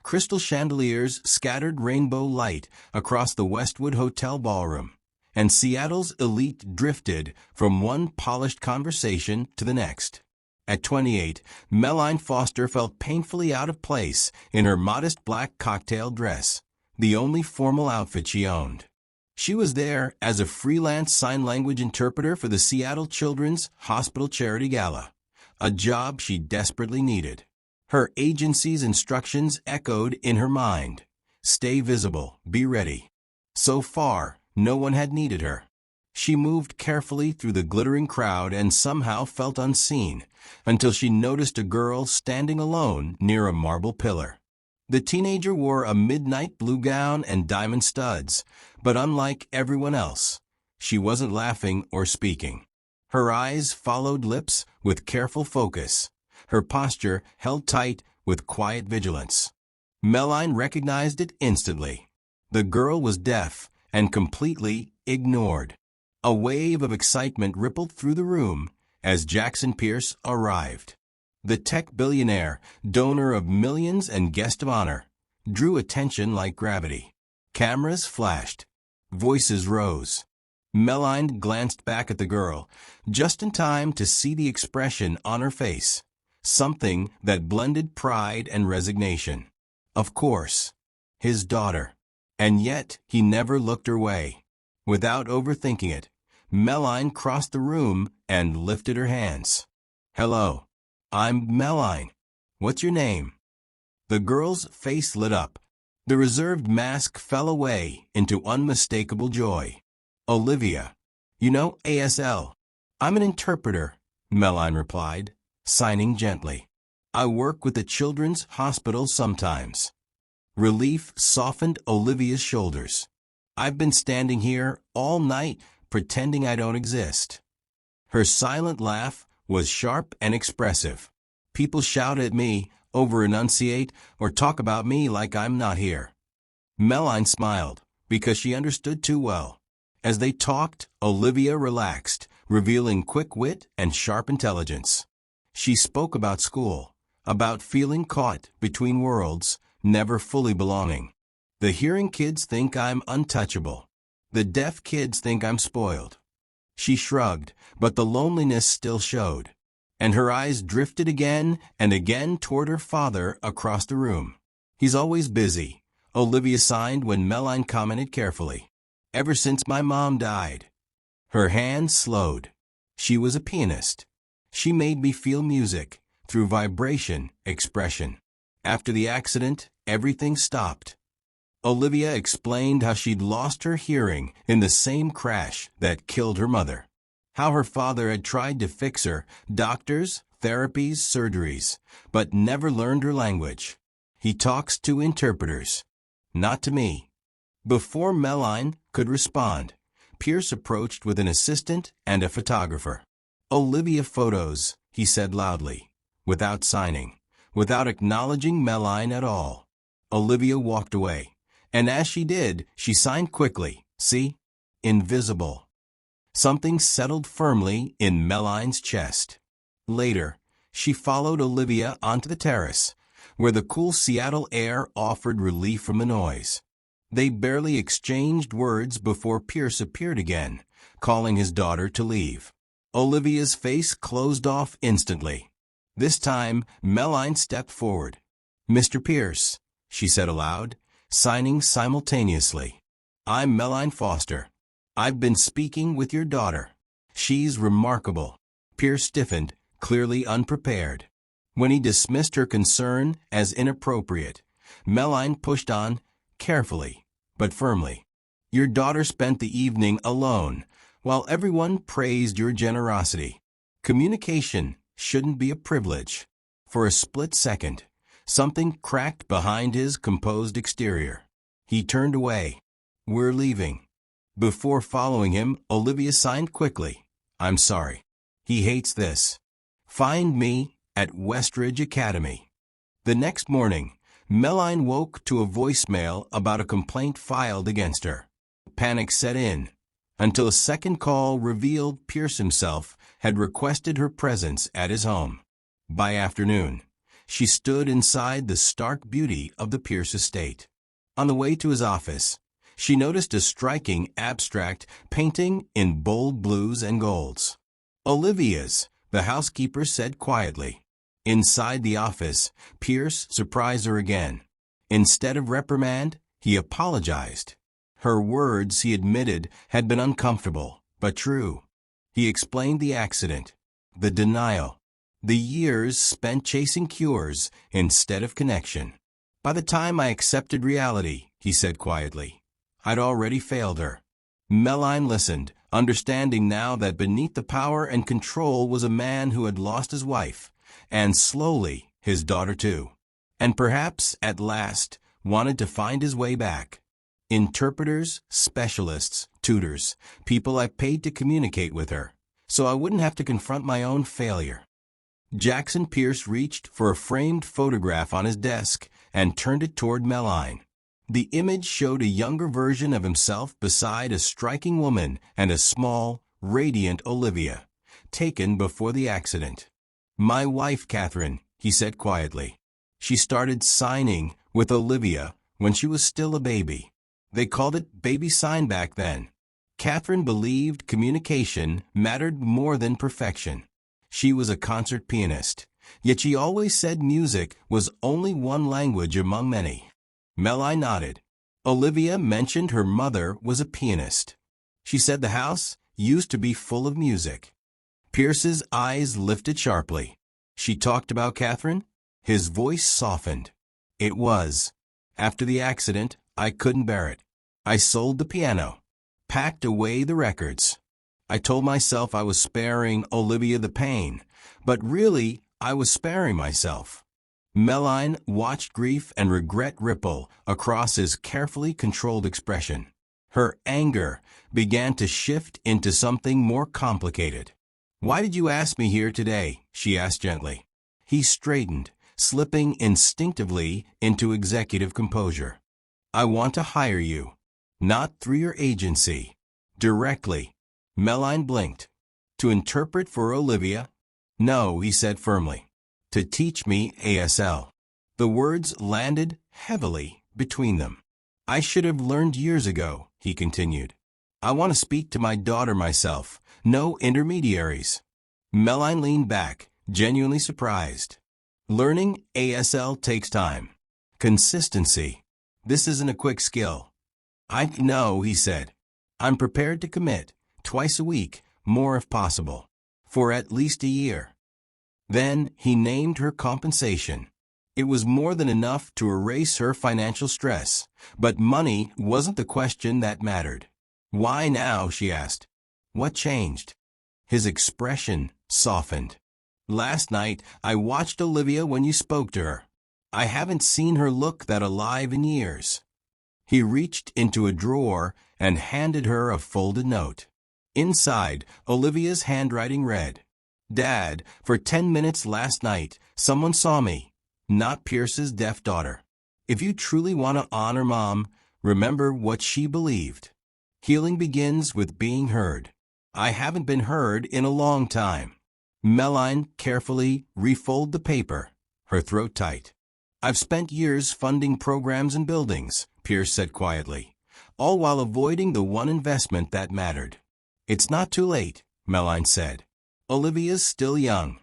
Crystal chandeliers scattered rainbow light across the Westwood Hotel ballroom, and Seattle's elite drifted from one polished conversation to the next. At 28, Meline Foster felt painfully out of place in her modest black cocktail dress, the only formal outfit she owned. She was there as a freelance sign language interpreter for the Seattle Children's Hospital Charity Gala, a job she desperately needed. Her agency's instructions echoed in her mind. Stay visible, be ready. So far, no one had needed her. She moved carefully through the glittering crowd and somehow felt unseen, until she noticed a girl standing alone near a marble pillar. The teenager wore a midnight blue gown and diamond studs, but unlike everyone else, she wasn't laughing or speaking. Her eyes followed lips with careful focus, her posture held tight with quiet vigilance. Meline recognized it instantly. The girl was deaf and completely ignored. A wave of excitement rippled through the room as Jackson Pierce arrived. The tech billionaire, donor of millions and guest of honor, drew attention like gravity. Cameras flashed. Voices rose. Meline glanced back at the girl, just in time to see the expression on her face, something that blended pride and resignation. Of course, his daughter. And yet he never looked her way. Without overthinking it, Meline crossed the room and lifted her hands. "Hello. I'm Meline. What's your name?" The girl's face lit up. The reserved mask fell away into unmistakable joy. "Olivia. You know ASL. I'm an interpreter," Meline replied, signing gently. "I work with the Children's Hospital sometimes." Relief softened Olivia's shoulders. "I've been standing here all night pretending I don't exist." Her silent laugh was sharp and expressive. "People shout at me, over-enunciate, or talk about me like I'm not here." Meline smiled, because she understood too well. As they talked, Olivia relaxed, revealing quick wit and sharp intelligence. She spoke about school, about feeling caught between worlds, never fully belonging. "The hearing kids think I'm untouchable. The deaf kids think I'm spoiled." She shrugged, but the loneliness still showed, and her eyes drifted again and again toward her father across the room. "He's always busy," Olivia signed when Meline commented carefully. "Ever since my mom died." Her hand slowed. She was a pianist. She made me feel music, through vibration, expression. After the accident, everything stopped. Olivia explained how she'd lost her hearing in the same crash that killed her mother. How her father had tried to fix her, doctors, therapies, surgeries, but never learned her language. "He talks to interpreters, not to me." Before Meline could respond, Pierce approached with an assistant and a photographer. "Olivia photos," he said loudly, without signing, without acknowledging Meline at all. Olivia walked away, and as she did, she signed quickly. "See? Invisible." Something settled firmly in Meline's chest. Later, she followed Olivia onto the terrace, where the cool Seattle air offered relief from the noise. They barely exchanged words before Pierce appeared again, calling his daughter to leave. Olivia's face closed off instantly. This time, Meline stepped forward. "Mr. Pierce," she said aloud, signing simultaneously. "I'm Meline Foster. I've been speaking with your daughter. She's remarkable." Pierce stiffened, clearly unprepared. When he dismissed her concern as inappropriate, Meline pushed on, carefully, but firmly. "Your daughter spent the evening alone, while everyone praised your generosity. Communication shouldn't be a privilege." For a split second, something cracked behind his composed exterior. He turned away. "We're leaving." Before following him, Olivia signed quickly. "I'm sorry. He hates this. Find me at Westridge Academy." The next morning, Meline woke to a voicemail about a complaint filed against her. Panic set in, until a second call revealed Pierce himself had requested her presence at his home. By afternoon, she stood inside the stark beauty of the Pierce estate. On the way to his office, she noticed a striking abstract painting in bold blues and golds. Olivia's, the housekeeper said quietly. Inside the office, Pierce surprised her again. Instead of reprimand, he apologized. Her words, he admitted, had been uncomfortable, but true. He explained the accident, the denial, the years spent chasing cures instead of connection. By the time I accepted reality, he said quietly, I'd already failed her. Meline listened, understanding now that beneath the power and control was a man who had lost his wife, and slowly his daughter too, and perhaps, at last, wanted to find his way back. Interpreters, specialists, tutors, people I paid to communicate with her, so I wouldn't have to confront my own failure. Jackson Pierce reached for a framed photograph on his desk and turned it toward Meline. The image showed a younger version of himself beside a striking woman and a small, radiant Olivia, taken before the accident. My wife, Catherine, he said quietly. She started signing with Olivia when she was still a baby. They called it baby sign back then. Catherine believed communication mattered more than perfection. She was a concert pianist, yet she always said music was only one language among many. Meline nodded. Olivia mentioned her mother was a pianist. She said the house used to be full of music. Pierce's eyes lifted sharply. She talked about Catherine? His voice softened. It was. After the accident, I couldn't bear it. I sold the piano, packed away the records. I told myself I was sparing Olivia the pain, but really I was sparing myself. Meline watched grief and regret ripple across his carefully controlled expression. Her anger began to shift into something more complicated. Why did you ask me here today? She asked gently. He straightened, slipping instinctively into executive composure. I want to hire you. Not through your agency. Directly. Meline blinked. To interpret for Olivia? No, he said firmly. To teach me ASL. The words landed heavily between them. I should have learned years ago, he continued. I want to speak to my daughter myself. No intermediaries. Meline leaned back, genuinely surprised. Learning ASL takes time. Consistency. This isn't a quick skill. I know, he said. I'm prepared to commit, twice a week, more if possible, for at least a year. Then he named her compensation. It was more than enough to erase her financial stress, but money wasn't the question that mattered. Why now, she asked. What changed? His expression softened. Last night, I watched Olivia when you spoke to her. I haven't seen her look that alive in years. He reached into a drawer and handed her a folded note. Inside, Olivia's handwriting read, Dad, for 10 minutes last night, someone saw me, not Pierce's deaf daughter. If you truly want to honor Mom, remember what she believed. Healing begins with being heard. I haven't been heard in a long time. Meline carefully refolded the paper, her throat tight. I've spent years funding programs and buildings, Pierce said quietly, all while avoiding the one investment that mattered. It's not too late, Meline said. Olivia's still young.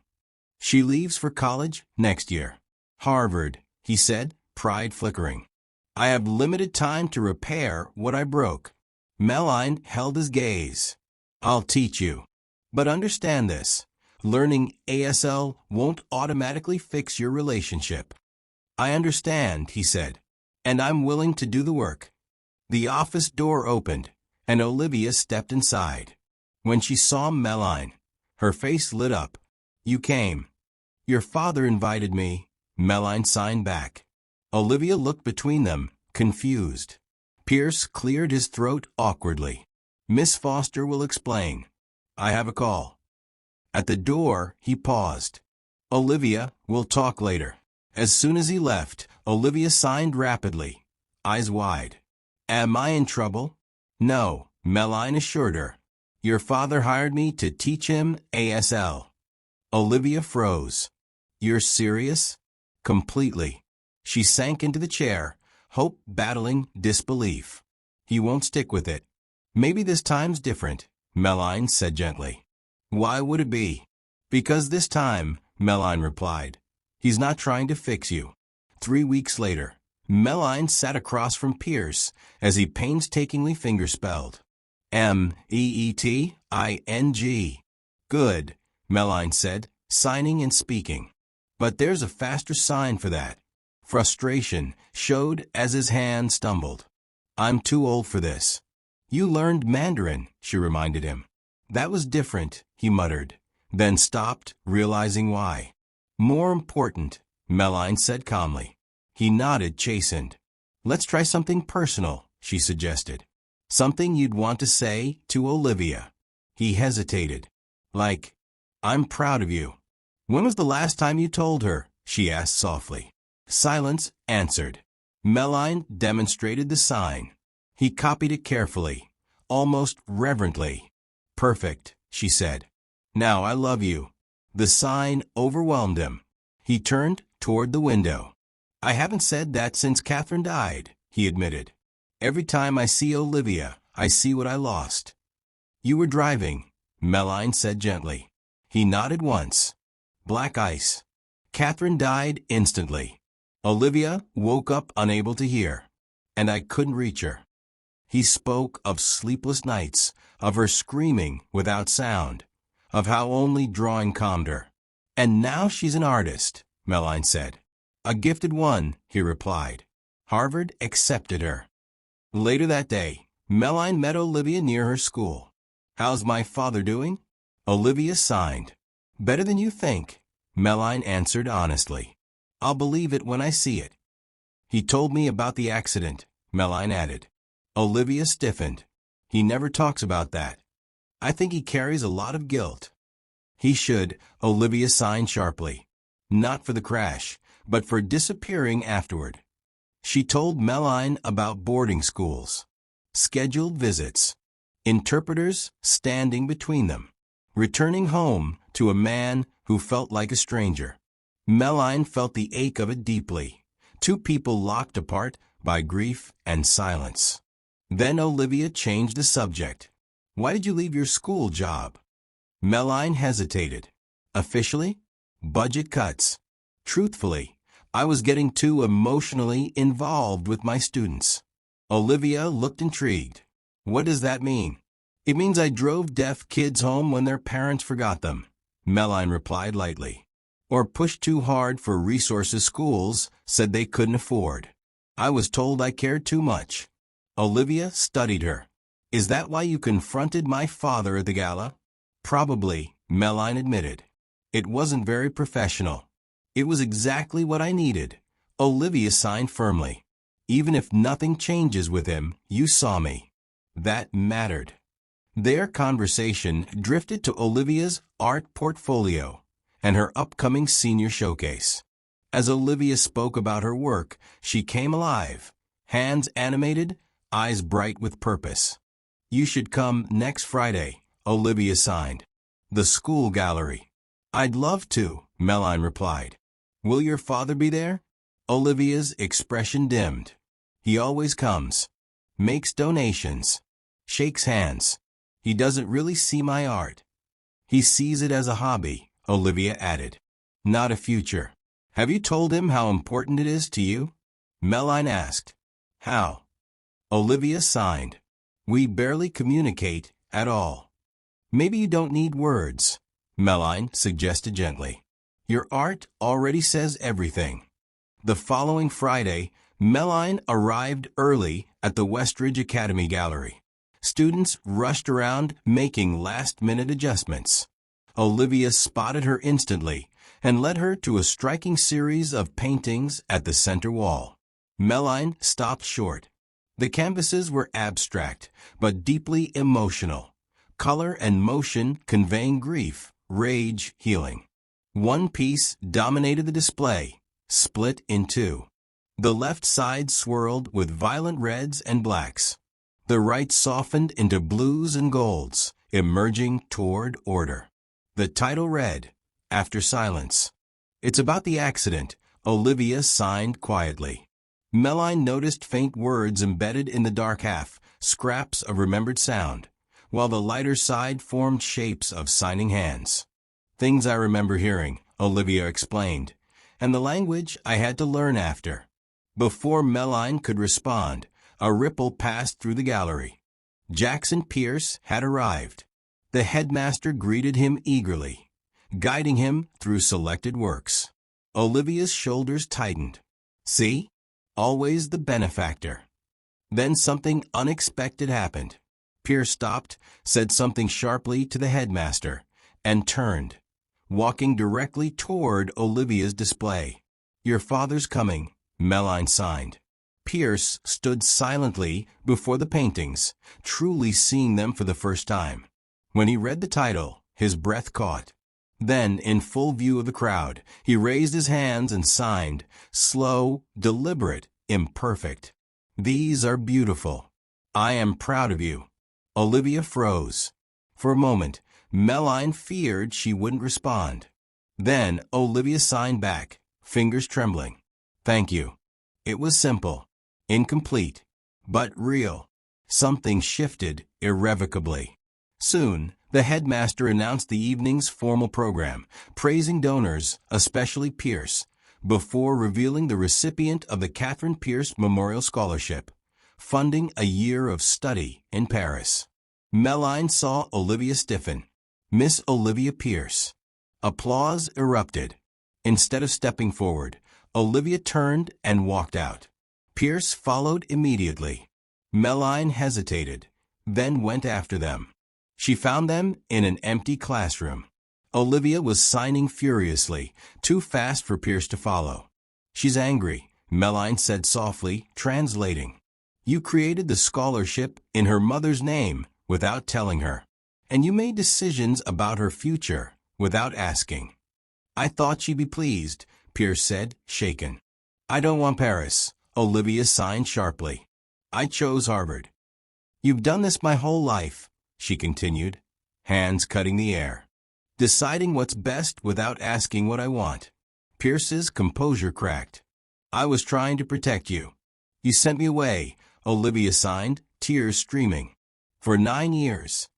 She leaves for college next year. Harvard, he said, pride flickering. I have limited time to repair what I broke. Meline held his gaze. I'll teach you. But understand this. Learning ASL won't automatically fix your relationship. I understand, he said, and I'm willing to do the work. The office door opened, and Olivia stepped inside. When she saw Meline, her face lit up. You came. Your father invited me, Meline signed back. Olivia looked between them, confused. Pierce cleared his throat awkwardly. Miss Foster will explain. I have a call. At the door, he paused. Olivia, we'll talk later. As soon as he left, Olivia signed rapidly, eyes wide. Am I in trouble? No, Meline assured her. Your father hired me to teach him ASL. Olivia froze. You're serious? Completely. She sank into the chair, hope battling disbelief. He won't stick with it. Maybe this time's different, Meline said gently. Why would it be? Because this time, Meline replied. He's not trying to fix you. 3 weeks later, Meline sat across from Pierce as he painstakingly fingerspelled. Meeting. Good, Meline said, signing and speaking. But there's a faster sign for that. Frustration showed as his hand stumbled. I'm too old for this. You learned Mandarin, she reminded him. That was different, he muttered, then stopped, realizing why. More important, Meline said calmly. He nodded, chastened. Let's try something personal, she suggested. Something you'd want to say to Olivia. He hesitated. Like, I'm proud of you. When was the last time you told her? She asked softly. Silence answered. Meline demonstrated the sign. He copied it carefully, almost reverently. Perfect, she said. Now I love you. The sign overwhelmed him. He turned toward the window. I haven't said that since Catherine died, he admitted. Every time I see Olivia, I see what I lost. You were driving, Meline said gently. He nodded once. Black ice. Catherine died instantly. Olivia woke up unable to hear, and I couldn't reach her. He spoke of sleepless nights, of her screaming without sound, of how only drawing calmed her. And now she's an artist, Meline said. A gifted one, he replied. Harvard accepted her. Later that day, Meline met Olivia near her school. How's my father doing? Olivia signed. Better than you think, Meline answered honestly. I'll believe it when I see it. He told me about the accident, Meline added. Olivia stiffened. He never talks about that. I think he carries a lot of guilt. He should, Olivia signed sharply. Not for the crash, but for disappearing afterward. She told Meline about boarding schools, scheduled visits, interpreters standing between them, returning home to a man who felt like a stranger. Meline felt the ache of it deeply. Two people locked apart by grief and silence. Then Olivia changed the subject. Why did you leave your school job? Meline hesitated. Officially? Budget cuts. Truthfully, I was getting too emotionally involved with my students. Olivia looked intrigued. What does that mean? It means I drove deaf kids home when their parents forgot them, Meline replied lightly. Or pushed too hard for resources schools said they couldn't afford. I was told I cared too much. Olivia studied her. Is that why you confronted my father at the gala? Probably, Meline admitted. It wasn't very professional. It was exactly what I needed. Olivia signed firmly. Even if nothing changes with him, you saw me. That mattered. Their conversation drifted to Olivia's art portfolio and her upcoming senior showcase. As Olivia spoke about her work, she came alive, hands animated, eyes bright with purpose. You should come next Friday, Olivia signed. The school gallery. I'd love to, Meline replied. Will your father be there? Olivia's expression dimmed. He always comes. Makes donations. Shakes hands. He doesn't really see my art. He sees it as a hobby, Olivia added. Not a future. Have you told him how important it is to you? Meline asked. How? Olivia signed. We barely communicate at all. Maybe you don't need words, Meline suggested gently. Your art already says everything. The following Friday, Meline arrived early at the Westridge Academy Gallery. Students rushed around making last-minute adjustments. Olivia spotted her instantly and led her to a striking series of paintings at the center wall. Meline stopped short. The canvases were abstract, but deeply emotional. Color and motion conveying grief, rage, healing. One piece dominated the display, split in two. The left side swirled with violent reds and blacks. The right softened into blues and golds, emerging toward order. The title read, After Silence. It's about the accident, Olivia signed quietly. Meline noticed faint words embedded in the dark half, scraps of remembered sound, while the lighter side formed shapes of signing hands. Things I remember hearing, Olivia explained, and the language I had to learn after. Before Meline could respond, a ripple passed through the gallery. Jackson Pierce had arrived. The headmaster greeted him eagerly, guiding him through selected works. Olivia's shoulders tightened. See? Always the benefactor. Then something unexpected happened. Pierce stopped, said something sharply to the headmaster, and turned, walking directly toward Olivia's display. Your father's coming, Meline signed. Pierce stood silently before the paintings, truly seeing them for the first time. When he read the title, his breath caught. Then, in full view of the crowd, he raised his hands and signed, slow, deliberate, imperfect. These are beautiful. I am proud of you. Olivia froze. For a moment, Meline feared she wouldn't respond. Then Olivia signed back, fingers trembling. Thank you. It was simple, incomplete, but real. Something shifted irrevocably. Soon, the headmaster announced the evening's formal program, praising donors, especially Pierce, before revealing the recipient of the Catherine Pierce Memorial Scholarship, funding a year of study in Paris. Meline saw Olivia stiffen. Miss Olivia Pierce. Applause erupted. Instead of stepping forward, Olivia turned and walked out. Pierce followed immediately. Meline hesitated, then went after them. She found them in an empty classroom. Olivia was signing furiously, too fast for Pierce to follow. She's angry, Meline said softly, translating. You created the scholarship in her mother's name without telling her, and you made decisions about her future without asking. I thought she'd be pleased, Pierce said, shaken. I don't want Paris, Olivia signed sharply. I chose Harvard. You've done this my whole life, she continued, hands cutting the air. Deciding what's best without asking what I want. Pierce's composure cracked. I was trying to protect you. You sent me away, Olivia signed, tears streaming. For 9 years.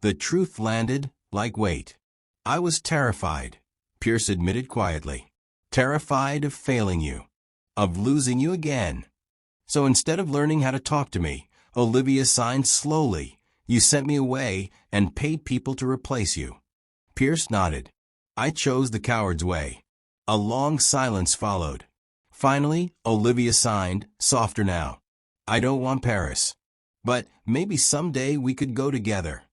The truth landed like weight. I was terrified, Pierce admitted quietly. Terrified of failing you. Of losing you again. So instead of learning how to talk to me, Olivia signed slowly. You sent me away and paid people to replace you. Pierce nodded. I chose the coward's way. A long silence followed. Finally, Olivia signed, softer now. I don't want Paris. But maybe someday we could go together.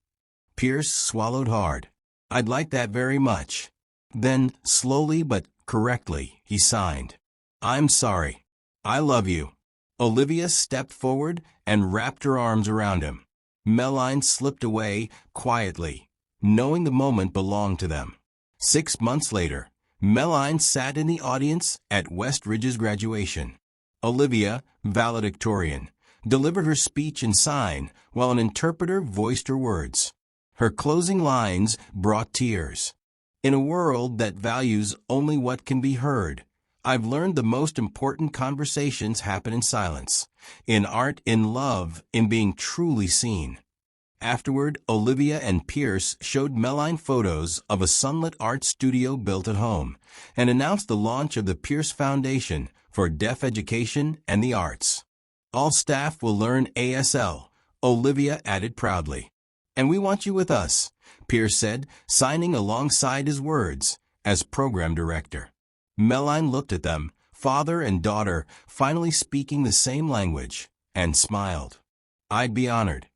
Pierce swallowed hard. I'd like that very much. Then, slowly but correctly, he signed. I'm sorry. I love you. Olivia stepped forward and wrapped her arms around him. Meline slipped away quietly, knowing the moment belonged to them. 6 months later, Meline sat in the audience at Westridge's graduation. Olivia, valedictorian, delivered her speech in sign while an interpreter voiced her words. Her closing lines brought tears. In a world that values only what can be heard, I've learned the most important conversations happen in silence, in art, in love, in being truly seen. Afterward, Olivia and Pierce showed Meline photos of a sunlit art studio built at home and announced the launch of the Pierce Foundation for Deaf Education and the Arts. All staff will learn ASL, Olivia added proudly. And we want you with us, Pierce said, signing alongside his words as program director. Meline looked at them, father and daughter finally speaking the same language, and smiled. I'd be honored.